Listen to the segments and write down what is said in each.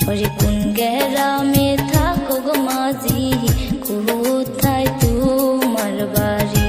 ওরে কোন গ্রামে থাকো গো মাঝি, কোথায় তোমার বাড়ি?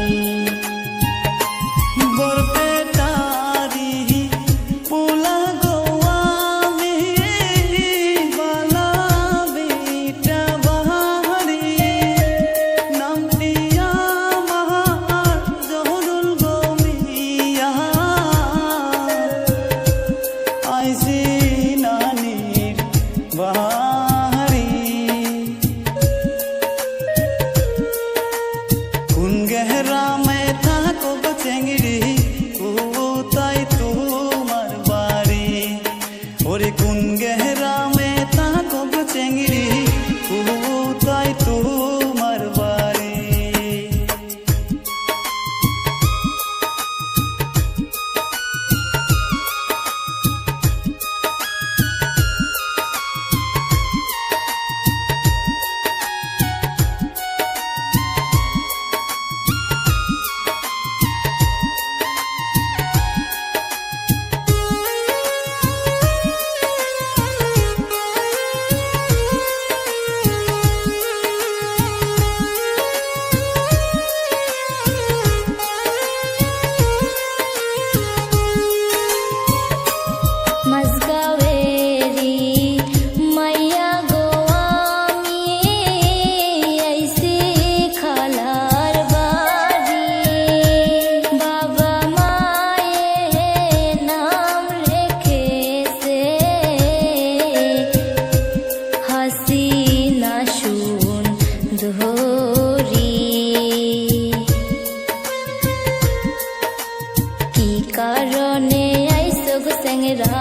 কারণে আইসো গো স্যাংরা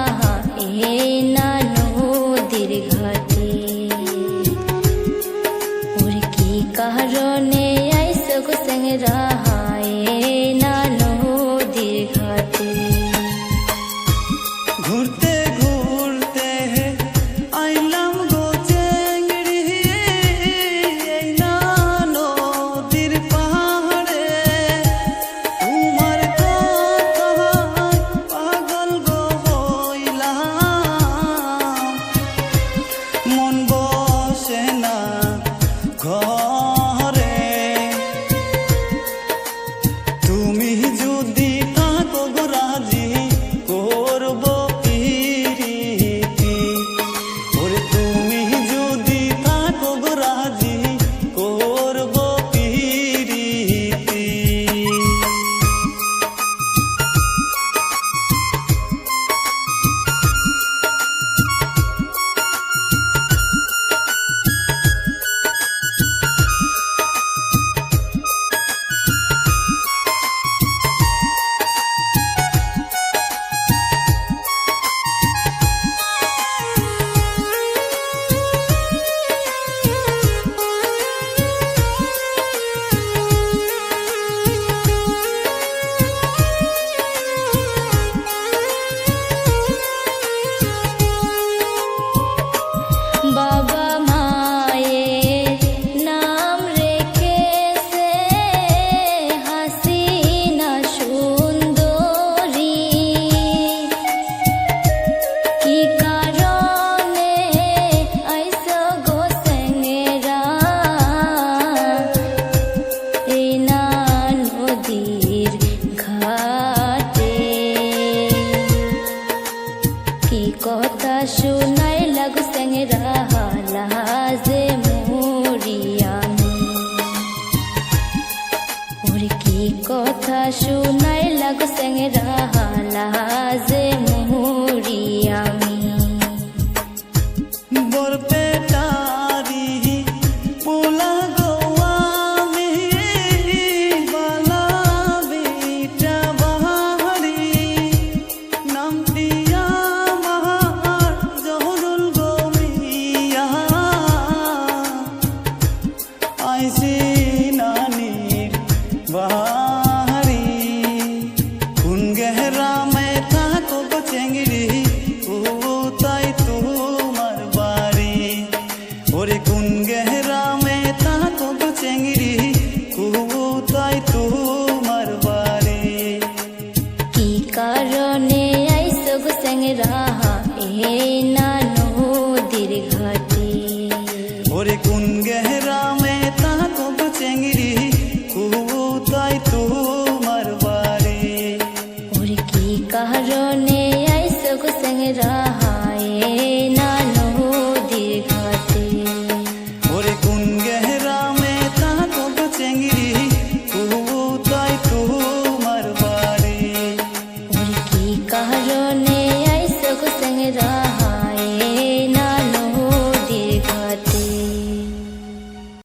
এ না নদীর ঘাটে? ওরে কি কারণে আইসো গো স্যাংরা এ না নদীর ঘাটে? ঘুরতে ঘুরতে আইলাম গো চেংড়ি এই না নদীর পাহাড়ে, তোমার কথায় পাগল গো হইলাম, মন বসে না ঘরে। তুমি যদি থাকো গো রাজি করব প্রীতি, ওরে তুমি যদি থাকো গো রাজি করব প্রীতি। বাবা মায়ের নাম রেখেছে হাসিনা সুন্দরী, কি কারণে আইসো গো স্যাংরা এই না নদীর ঘাটে? কি কথা শোনাই লাগো স্যাংরা লাজে মরি আমি? ওরে কি কথা শোনাই লাগো স্যাংরা লাজে মরি আমি? বরপেটারি পোলা গো আমি, বালা বিটা বাহারি, নামটি আমার জহরুল গো মিয়া, আইসি নানির বাহারি। কোন গ্রামে থাকো গো চেংড়ি, কোথায় তোমার বাড়ি? ওরে কোন গ্রামে থাকো গো চেংড়ি, কোথায় তোমার বাড়ি? কি কারণে আইসো গো স্যাংরা এই না নদীর ঘাটে? কারণে আইসো গো স্যাংরা